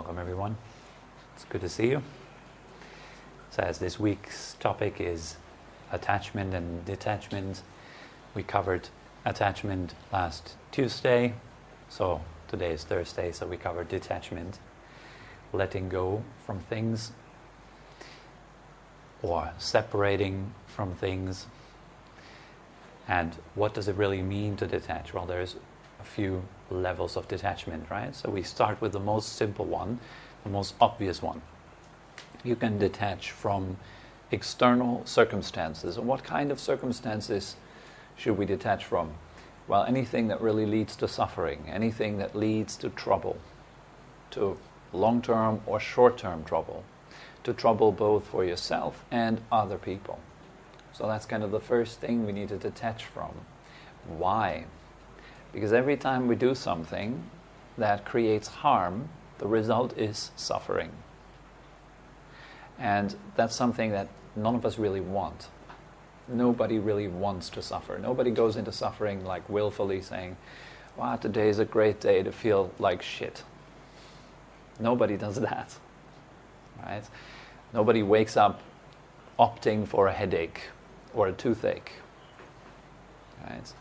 Welcome everyone. It's good to see you. So as this week's topic is attachment and detachment, we covered attachment last Tuesday, so today is Thursday, so we covered detachment, letting go from things or separating from things. And what does it really mean to detach? Well, there's a few levels of detachment, right? So we start with the most simple one, the most obvious one. You can detach from external circumstances. And what kind of circumstances should we detach from? Well, anything that really leads to suffering, anything that leads to trouble, to long-term or short-term trouble, to trouble both for yourself and other people. So that's kind of the first thing we need to detach from. Why? Because every time we do something that creates harm, the result is suffering. And that's something that none of us really want. Nobody really wants to suffer. Nobody goes into suffering like willfully saying, wow, today is a great day to feel like shit. Nobody does that, right? Nobody wakes up opting for a headache or a toothache, right?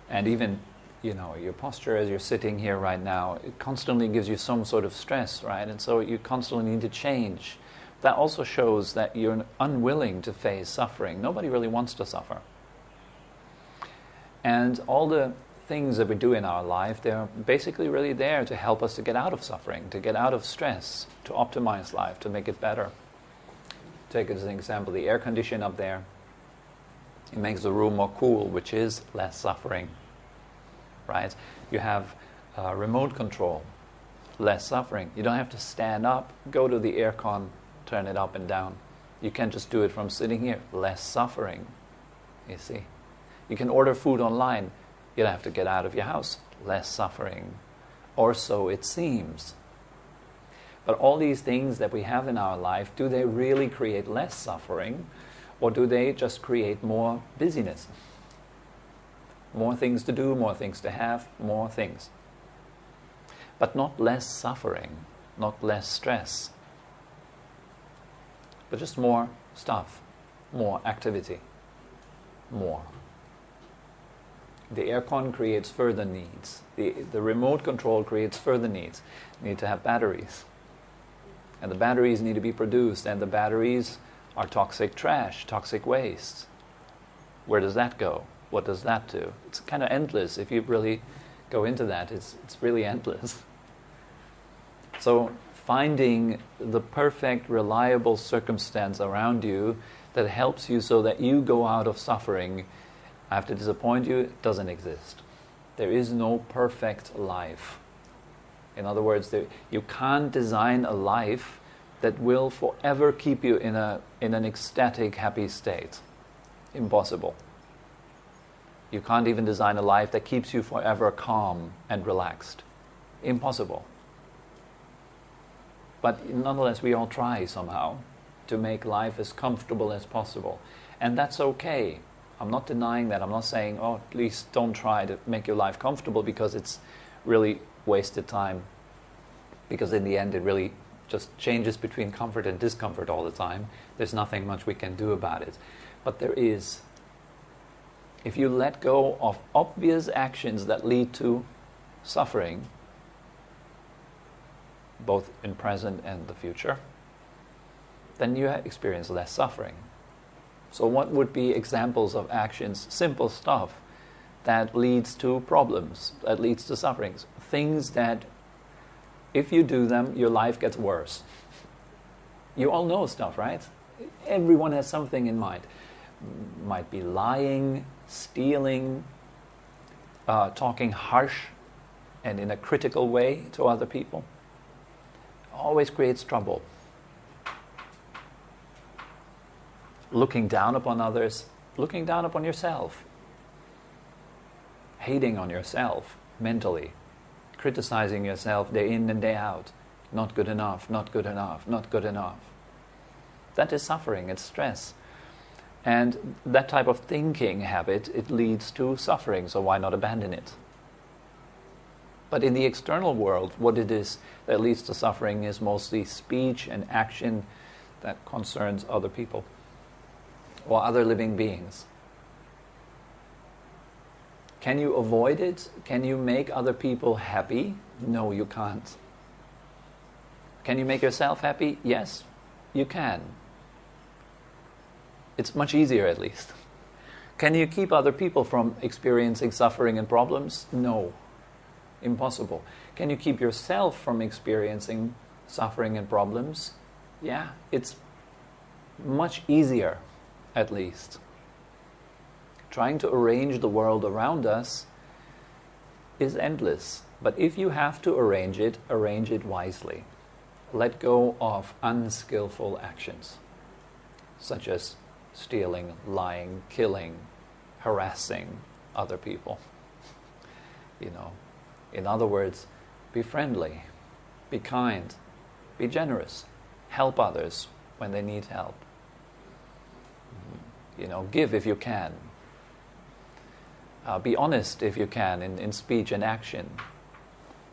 And even, your posture as you're sitting here right now, it constantly gives you some sort of stress, right? And so you constantly need to change. That also shows that you're unwilling to face suffering. Nobody really wants to suffer. And all the things that we do in our life, they're basically really there to help us to get out of suffering, to get out of stress, to optimize life, to make it better. Take as an example, the air condition up there. It makes the room more cool, which is less suffering, right? You have remote control, less suffering. You don't have to stand up, go to the aircon, turn it up and down. You can just do it from sitting here, less suffering, you see. You can order food online. You don't have to get out of your house, less suffering. Or so it seems. But all these things that we have in our life, do they really create less suffering? Or do they just create more busyness? More things to do, more things to have, more things. But not less suffering, not less stress. But just more stuff, more activity, more. The aircon creates further needs. The remote control creates further needs. You need to have batteries. And the batteries need to be produced, and the batteries are toxic trash, toxic waste. Where does that go? What does that do? It's kind of endless. If you really go into that, it's really endless. So finding the perfect, reliable circumstance around you that helps you so that you go out of suffering, I have to disappoint you, it doesn't exist. There is no perfect life. In other words, you can't design a life that will forever keep you in an ecstatic, happy state. Impossible. You can't even design a life that keeps you forever calm and relaxed. Impossible. But nonetheless, we all try somehow to make life as comfortable as possible. And that's okay. I'm not denying that. I'm not saying, oh, please don't try to make your life comfortable, because it's really wasted time. Because in the end, it really just changes between comfort and discomfort all the time. There's nothing much we can do about it. But there is. If you let go of obvious actions that lead to suffering, both in present and the future, then you experience less suffering. So what would be examples of actions, simple stuff, that leads to problems, that leads to sufferings? Things that, if you do them, your life gets worse. You all know stuff, right? Everyone has something in mind. Might be lying, stealing, talking harsh and in a critical way to other people. Always creates trouble. Looking down upon others, looking down upon yourself. Hating on yourself mentally. Criticizing yourself day in and day out. Not good enough, not good enough, not good enough. That is suffering, it's stress. And that type of thinking habit, it leads to suffering, so why not abandon it? But in the external world, what it is that leads to suffering is mostly speech and action that concerns other people or other living beings. Can you avoid it? Can you make other people happy? No, you can't. Can you make yourself happy? Yes, you can. It's much easier, at least. Can you keep other people from experiencing suffering and problems? No, impossible. Can you keep yourself from experiencing suffering and problems? Yeah, it's much easier, at least. Trying to arrange the world around us is endless. But if you have to arrange it wisely. Let go of unskillful actions, such as stealing, lying, killing, harassing other people. In other words, be friendly, be kind, be generous, help others when they need help. Give if you can. Be honest if you can in speech and action.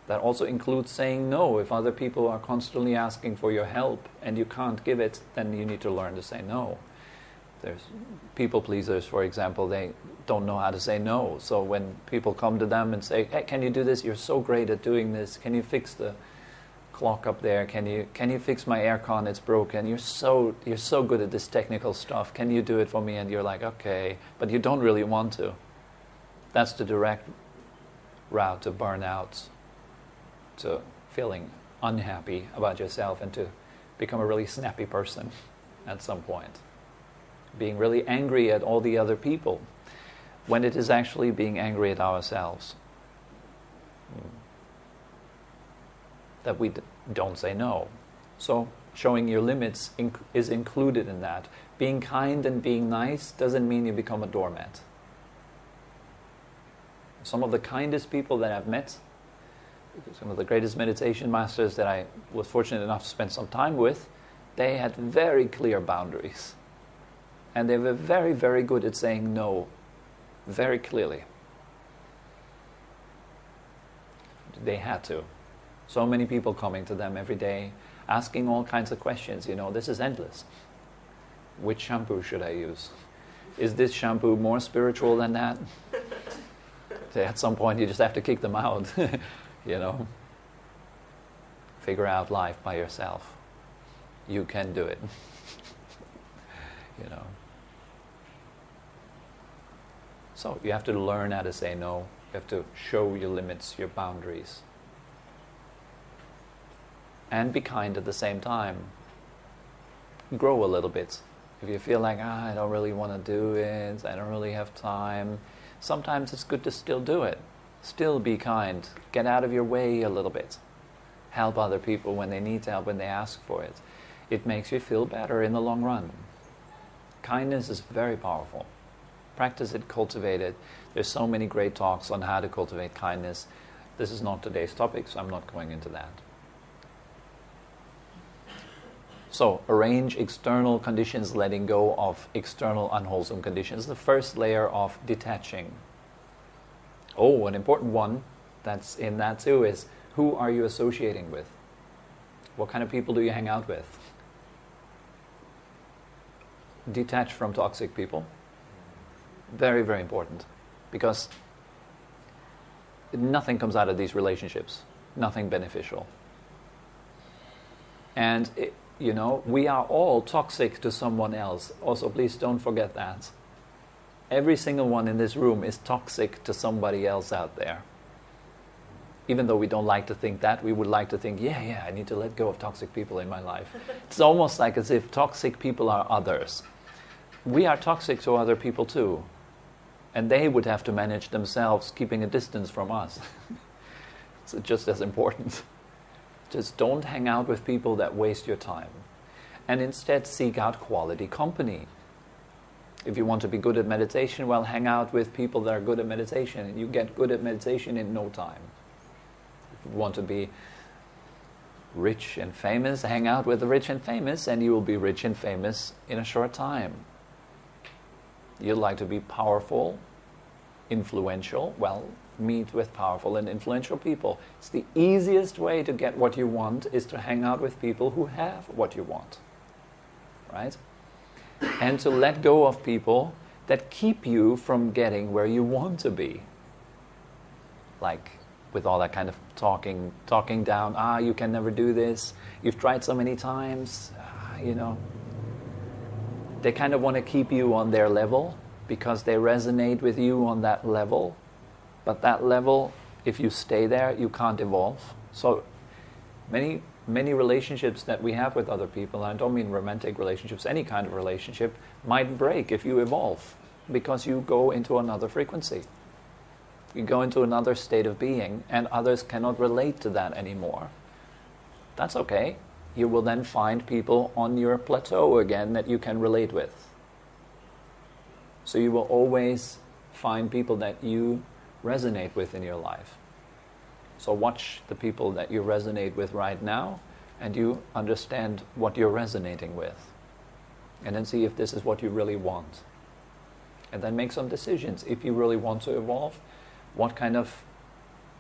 That also includes saying no. If other people are constantly asking for your help and you can't give it, then you need to learn to say no. There's people pleasers, for example, they don't know how to say no. So when people come to them and say, hey, can you do this? You're so great at doing this. Can you fix the clock up there? Can you fix my aircon? It's broken. You're so good at this technical stuff. Can you do it for me? And you're like, okay, but you don't really want to. That's the direct route to burnout, to feeling unhappy about yourself and to become a really snappy person at some point. Being really angry at all the other people when it is actually being angry at ourselves. That we don't say no. So showing your limits is included in that. Being kind and being nice doesn't mean you become a doormat. Some of the kindest people that I've met, some of the greatest meditation masters that I was fortunate enough to spend some time with, they had very clear boundaries. And they were very, very good at saying no very clearly. They had to. So many people coming to them every day, asking all kinds of questions. This is endless. Which shampoo should I use? Is this shampoo more spiritual than that? At some point you just have to kick them out. Figure out life by yourself. You can do it. So you have to learn how to say no. You have to show your limits, your boundaries. And be kind at the same time. Grow a little bit. If you feel like, I don't really want to do it, I don't really have time, sometimes it's good to still do it. Still be kind. Get out of your way a little bit. Help other people when they need help, when they ask for it. It makes you feel better in the long run. Kindness is very powerful. Practice it, cultivate it. There's so many great talks on how to cultivate kindness. This is not today's topic, so I'm not going into that. So, arrange external conditions, letting go of external unwholesome conditions. The first layer of detaching. Oh, an important one that's in that too is, who are you associating with? What kind of people do you hang out with? Detach from toxic people. Very, very important. Because nothing comes out of these relationships. Nothing beneficial. And we are all toxic to someone else. Also, please don't forget that. Every single one in this room is toxic to somebody else out there. Even though we don't like to think that, we would like to think, yeah, I need to let go of toxic people in my life. It's almost like as if toxic people are others. We are toxic to other people too. And they would have to manage themselves keeping a distance from us. It's just as important. Just don't hang out with people that waste your time. And instead seek out quality company. If you want to be good at meditation, well, hang out with people that are good at meditation. And you get good at meditation in no time. If you want to be rich and famous, hang out with the rich and famous, and you will be rich and famous in a short time. You'd like to be powerful, influential, well, meet with powerful and influential people. It's the easiest way to get what you want is to hang out with people who have what you want. Right? And to let go of people that keep you from getting where you want to be. Like with all that kind of talking down, you can never do this, you've tried so many times, They kind of want to keep you on their level because they resonate with you on that level. But that level, if you stay there, you can't evolve. So many relationships that we have with other people, and I don't mean romantic relationships, any kind of relationship, might break if you evolve because you go into another frequency. You go into another state of being and others cannot relate to that anymore. That's okay. You will then find people on your plateau again that you can relate with. So you will always find people that you resonate with in your life. So watch the people that you resonate with right now and you understand what you're resonating with. And then see if this is what you really want. And then make some decisions. If you really want to evolve, what kind of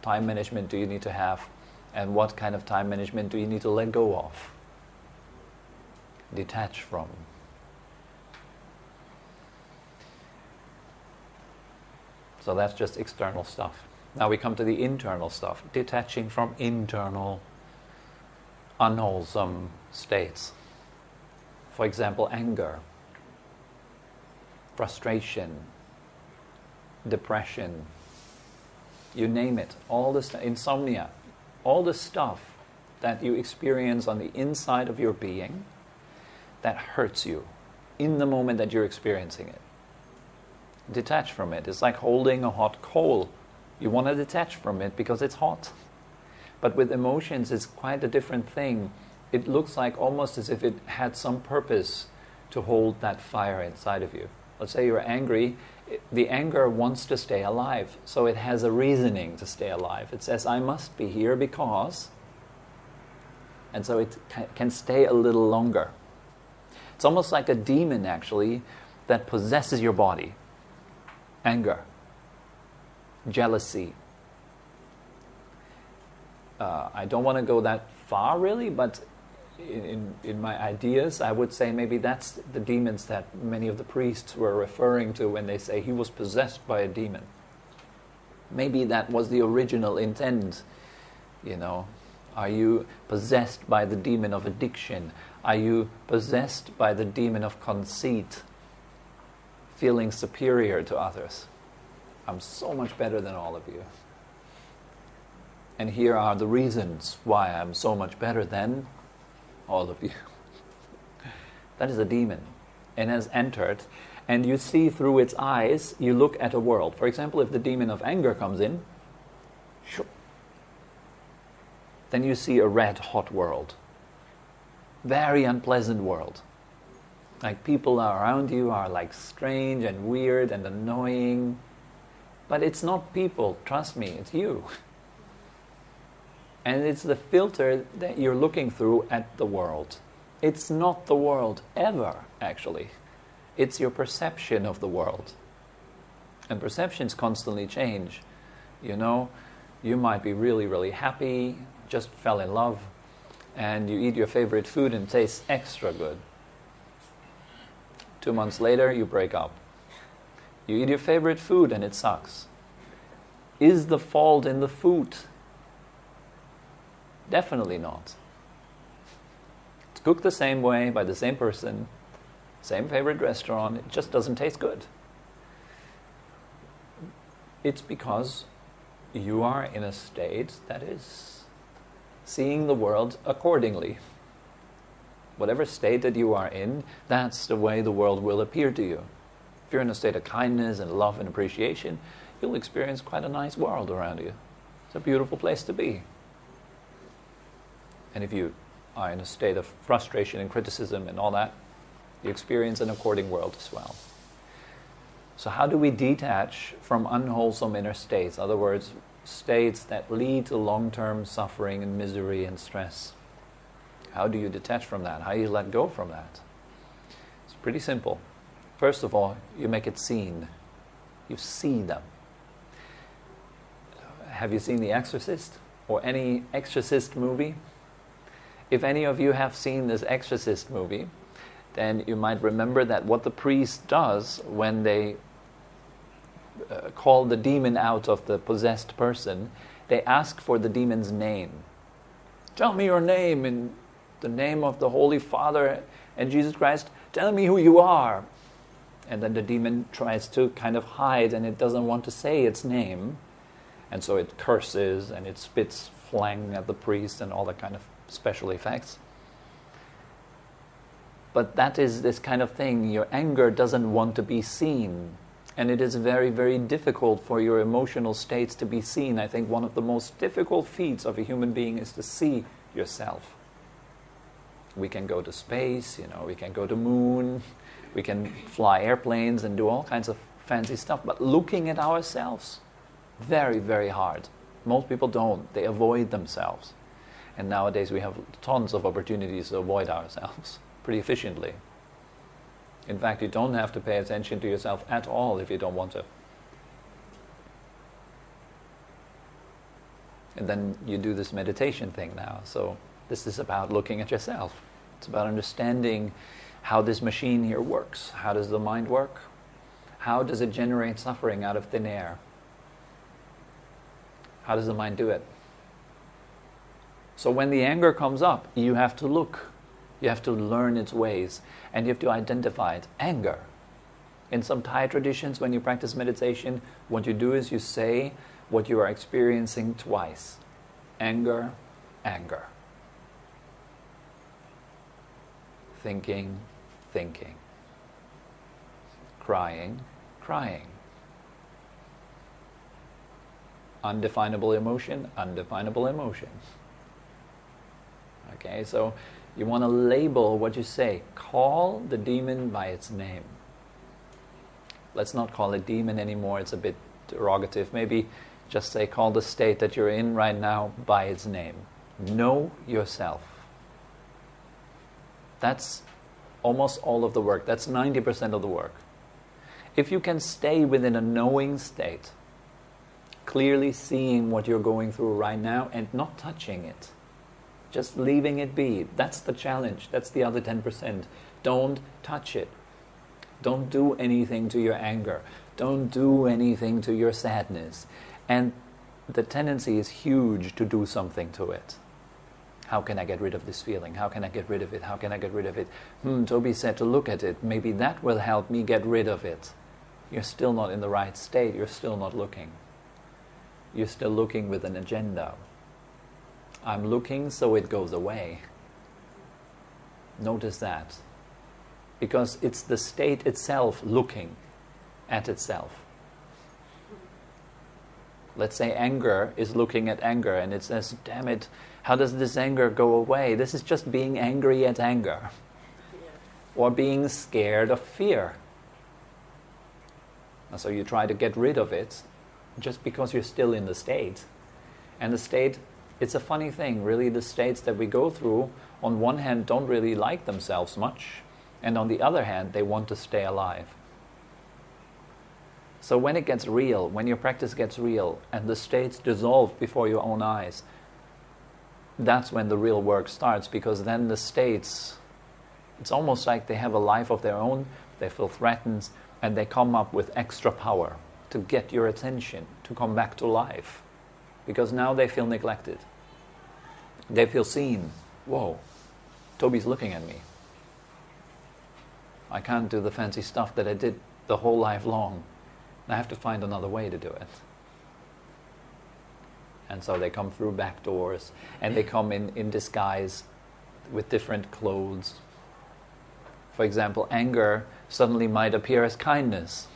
time management do you need to have? And what kind of time management do you need to let go of? Detach from. So that's just external stuff. Now we come to the internal stuff. Detaching from internal unwholesome states. For example, anger, frustration, depression, you name it, all this insomnia, all the stuff that you experience on the inside of your being that hurts you in the moment that you're experiencing it. Detach from it. It's like holding a hot coal. You want to detach from it because it's hot. But with emotions, it's quite a different thing. It looks like almost as if it had some purpose to hold that fire inside of you. Let's say you're angry. The anger wants to stay alive, so it has a reasoning to stay alive. It says, I must be here because... And so it can stay a little longer. It's almost like a demon, actually, that possesses your body. Anger. Jealousy. I don't want to go that far, really, but in my ideas, I would say maybe that's the demons that many of the priests were referring to when they say he was possessed by a demon. Maybe that was the original intent, Are you possessed by the demon of addiction? Are you possessed by the demon of conceit? Feeling superior to others. I'm so much better than all of you. And here are the reasons why I'm so much better than all of you. That is a demon. And has entered, and you see through its eyes, you look at a world. For example, if the demon of anger comes in, then you see a red hot world. Very unpleasant world. Like people around you are like strange and weird and annoying. But it's not people, trust me, it's you. And it's the filter that you're looking through at the world. It's not the world ever, actually. It's your perception of the world. And perceptions constantly change. You might be really, really happy, just fell in love, and you eat your favorite food and it tastes extra good. 2 months later, you break up. You eat your favorite food and it sucks. Is the fault in the food? Definitely not. It's cooked the same way by the same person, same favorite restaurant, it just doesn't taste good. It's because you are in a state that is seeing the world accordingly. Whatever state that you are in, that's the way the world will appear to you. If you're in a state of kindness and love and appreciation, you'll experience quite a nice world around you. It's a beautiful place to be. And if you are in a state of frustration and criticism and all that, you experience an according world as well. So how do we detach from unwholesome inner states? In other words, states that lead to long-term suffering and misery and stress. How do you detach from that? How do you let go from that? It's pretty simple. First of all, you make it seen. You see them. Have you seen The Exorcist or any Exorcist movie? If any of you have seen this Exorcist movie, then you might remember that what the priest does when they call the demon out of the possessed person, they ask for the demon's name. Tell me your name in the name of the Holy Father and Jesus Christ. Tell me who you are. And then the demon tries to kind of hide, and it doesn't want to say its name. And so it curses and it spits phlegm at the priest and all that kind of special effects. But that is this kind of thing. Your anger doesn't want to be seen. And it is very, very difficult for your emotional states to be seen. I think one of the most difficult feats of a human being is to see yourself. We can go to space, we can go to moon, we can fly airplanes and do all kinds of fancy stuff. But looking at ourselves, very, very hard. Most people don't. They avoid themselves. And nowadays we have tons of opportunities to avoid ourselves pretty efficiently. In fact, you don't have to pay attention to yourself at all if you don't want to. And then you do this meditation thing now. So this is about looking at yourself. It's about understanding how this machine here works. How does the mind work? How does it generate suffering out of thin air? How does the mind do it? So when the anger comes up, you have to look. You have to learn its ways. And you have to identify it. Anger. In some Thai traditions, when you practice meditation, what you do is you say what you are experiencing twice. Anger, anger. Thinking, thinking. Crying, crying. Undefinable emotion, undefinable emotion. Okay, so you want to label what you say. Call the demon by its name. Let's not call it demon anymore, it's a bit derogative. Maybe just say, call the state that you're in right now by its name. Know yourself. That's almost all of the work. That's 90% of the work. If you can stay within a knowing state, clearly seeing what you're going through right now and not touching it, just leaving it be, that's the challenge. That's the other 10%. Don't touch it. Don't do anything to your anger. Don't do anything to your sadness. And the tendency is huge to do something to it. How can I get rid of this feeling? How can I get rid of it? How can I get rid of it? Tobi said to look at it. Maybe that will help me get rid of it. You're still not in the right state. You're still not looking. You're still looking with an agenda. I'm looking so it goes away. Notice that. Because it's the state itself looking at itself. Let's say anger is looking at anger and it says, damn it, how does this anger go away? This is just being angry at anger. Or being scared of fear. And so you try to get rid of it just because you're still in the state. And the state, it's a funny thing, really. The states that we go through, on one hand, don't really like themselves much. And on the other hand, they want to stay alive. So when it gets real, when your practice gets real, and the states dissolve before your own eyes, that's when the real work starts, because then the states, it's almost like they have a life of their own, they feel threatened, and they come up with extra power to get your attention, to come back to life. Because now they feel neglected. They feel seen. Whoa, Tobi's looking at me. I can't do the fancy stuff that I did the whole life long. I have to find another way to do it. And so they come through back doors, and they come in disguise with different clothes. For example, anger suddenly might appear as kindness.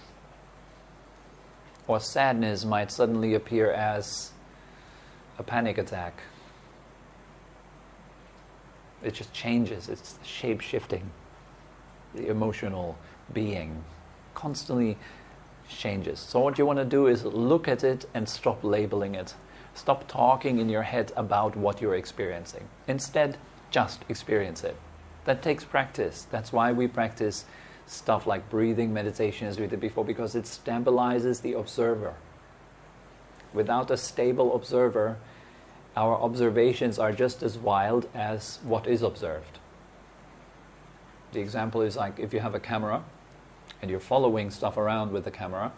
Or sadness might suddenly appear as a panic attack. It just changes, it's shape-shifting. The emotional being constantly changes. So what you want to do is look at it and stop labeling it. Stop talking in your head about what you're experiencing. Instead, just experience it. That takes practice. That's why we practice stuff like breathing meditation as we did before, because it stabilizes the observer. Without a stable observer, our observations are just as wild as what is observed. The example is like if you have a camera and you're following stuff around with the camera,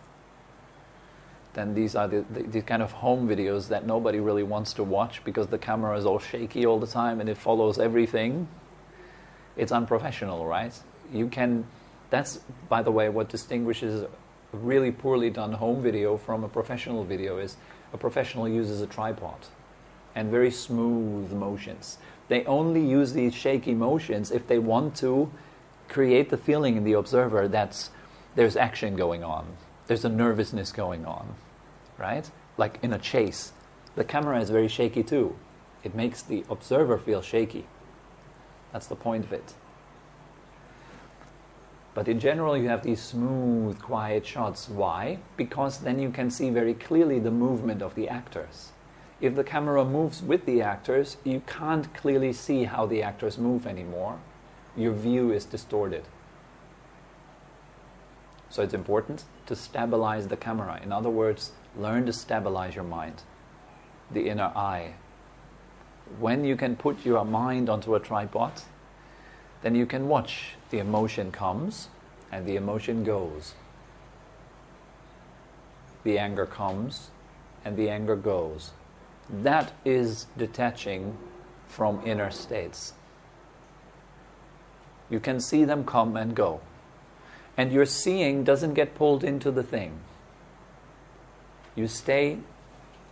then these are the kind of home videos that nobody really wants to watch because the camera is all shaky all the time and it follows everything. It's unprofessional, right? That's, by the way, what distinguishes a really poorly done home video from a professional video is a professional uses a tripod and very smooth motions. They only use these shaky motions if they want to create the feeling in the observer that there's action going on. There's a nervousness going on, right? Like in a chase. The camera is very shaky too. It makes the observer feel shaky. That's the point of it. But in general, you have these smooth, quiet shots. Why? Because then you can see very clearly the movement of the actors. If the camera moves with the actors, you can't clearly see how the actors move anymore. Your view is distorted. So it's important to stabilize the camera. In other words, learn to stabilize your mind, the inner eye. When you can put your mind onto a tripod, then you can watch the emotion comes and the emotion goes. The anger comes and the anger goes. That is detaching from inner states. You can see them come and go. And your seeing doesn't get pulled into the thing. You stay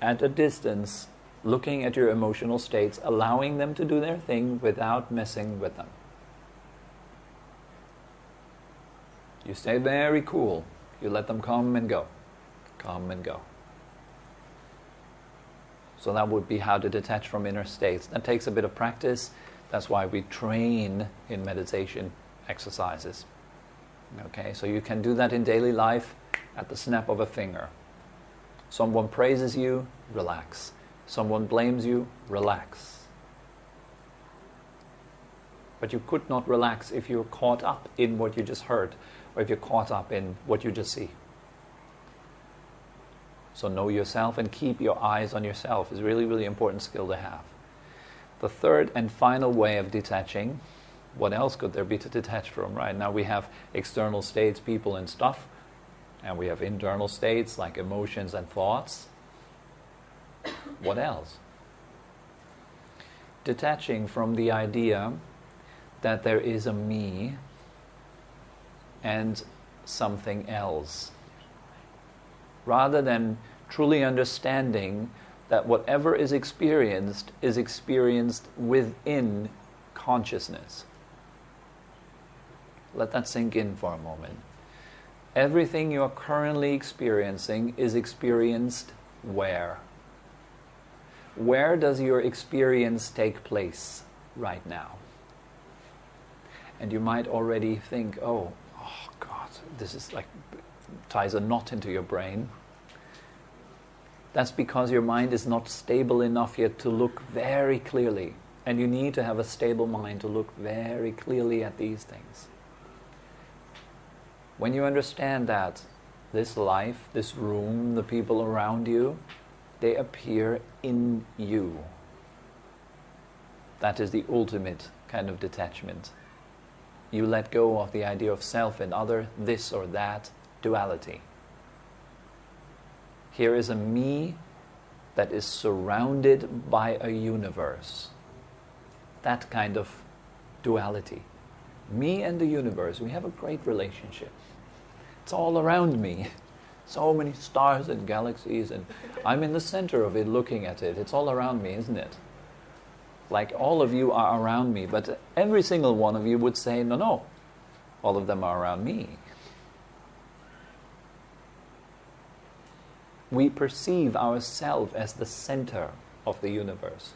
at a distance, looking at your emotional states, allowing them to do their thing without messing with them. You stay very cool. You let them come and go. Come and go. So that would be how to detach from inner states. That takes a bit of practice. That's why we train in meditation exercises. Okay, so you can do that in daily life at the snap of a finger. Someone praises you, relax. Someone blames you, relax. But you could not relax if you're caught up in what you just heard, or if you're caught up in what you just see. So know yourself and keep your eyes on yourself is really, really important skill to have. The third and final way of detaching, what else could there be to detach from, right? Now we have external states, people and stuff, and we have internal states like emotions and thoughts. What else? Detaching from the idea that there is a me and something else. Rather than truly understanding that whatever is experienced within consciousness. Let that sink in for a moment. Everything you are currently experiencing is experienced where? Where does your experience take place right now? And you might already think, oh God, this is like, ties a knot into your brain. That's because your mind is not stable enough yet to look very clearly. And you need to have a stable mind to look very clearly at these things. When you understand that this life, this room, the people around you, they appear in you. That is the ultimate kind of detachment. You let go of the idea of self and other, this or that, duality. Here is a me that is surrounded by a universe. That kind of duality. Me and the universe, we have a great relationship. It's all around me. So many stars and galaxies, and I'm in the center of it looking at it. It's all around me, isn't it? Like all of you are around me, but every single one of you would say, no, all of them are around me. We perceive ourselves as the center of the universe.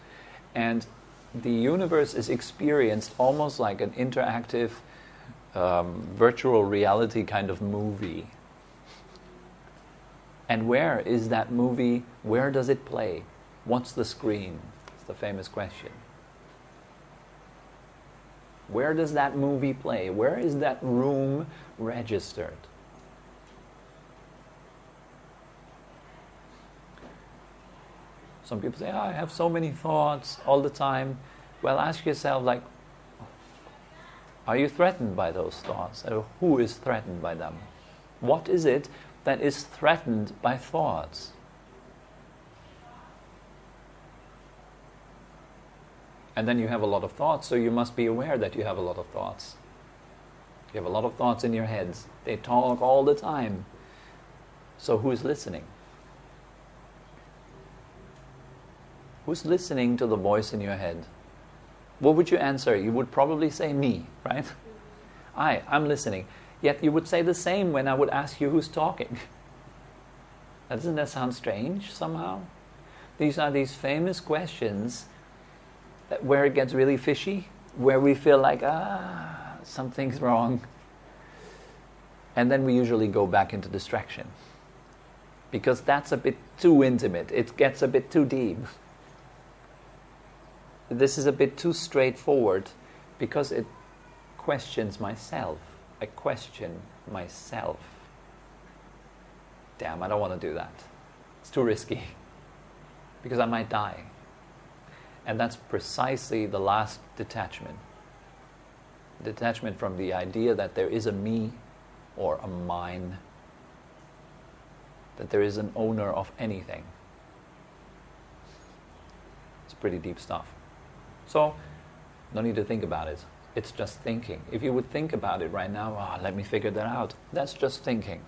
And the universe is experienced almost like an interactive virtual reality kind of movie. And where is that movie? Where does it play? What's the screen? It's the famous question. Where does that movie play? Where is that room registered? Some people say, I have so many thoughts all the time. Well, ask yourself, like, are you threatened by those thoughts? Or who is threatened by them? What is it that is threatened by thoughts? And then you have a lot of thoughts, so you must be aware that you have a lot of thoughts. You have a lot of thoughts in your heads. They talk all the time. So who is listening? Who's listening to the voice in your head? What would you answer? You would probably say me, right? I'm listening. Yet you would say the same when I would ask you who's talking. Doesn't that sound strange somehow? These are these famous questions where it gets really fishy, where we feel like, something's wrong. And then we usually go back into distraction. Because that's a bit too intimate. It gets a bit too deep. This is a bit too straightforward because it questions myself. I question myself. Damn, I don't want to do that. It's too risky. Because I might die. And that's precisely the last detachment. Detachment from the idea that there is a me or a mine. That there is an owner of anything. It's pretty deep stuff. So, no need to think about it. It's just thinking. If you would think about it right now, let me figure that out. That's just thinking.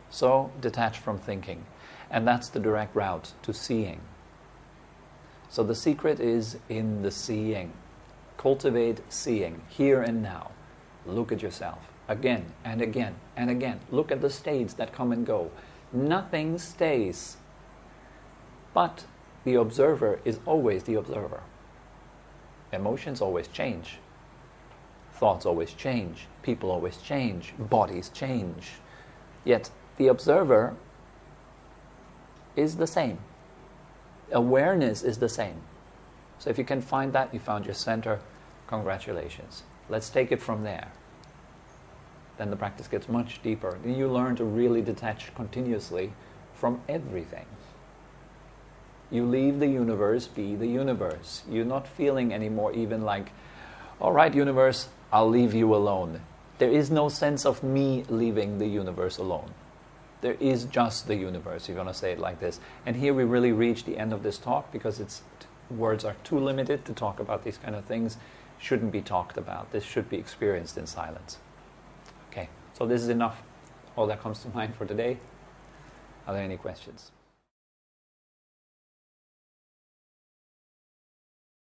So, detach from thinking. And that's the direct route to seeing. So the secret is in the seeing. Cultivate seeing, here and now. Look at yourself, again and again and again. Look at the states that come and go. Nothing stays. But the observer is always the observer. Emotions always change. Thoughts always change. People always change. Bodies change. Yet the observer is the same. Awareness is the same. So if you can find that, you found your center, congratulations. Let's take it from there. Then the practice gets much deeper. Then you learn to really detach continuously from everything. You leave the universe be the universe. You're not feeling anymore even like, all right, universe, I'll leave you alone. There is no sense of me leaving the universe alone. There is just the universe, if you want to say it like this. And here we really reach the end of this talk because words are too limited to talk about these kind of things. Shouldn't be talked about. This should be experienced in silence. Okay, so this is enough. All that comes to mind for today. Are there any questions?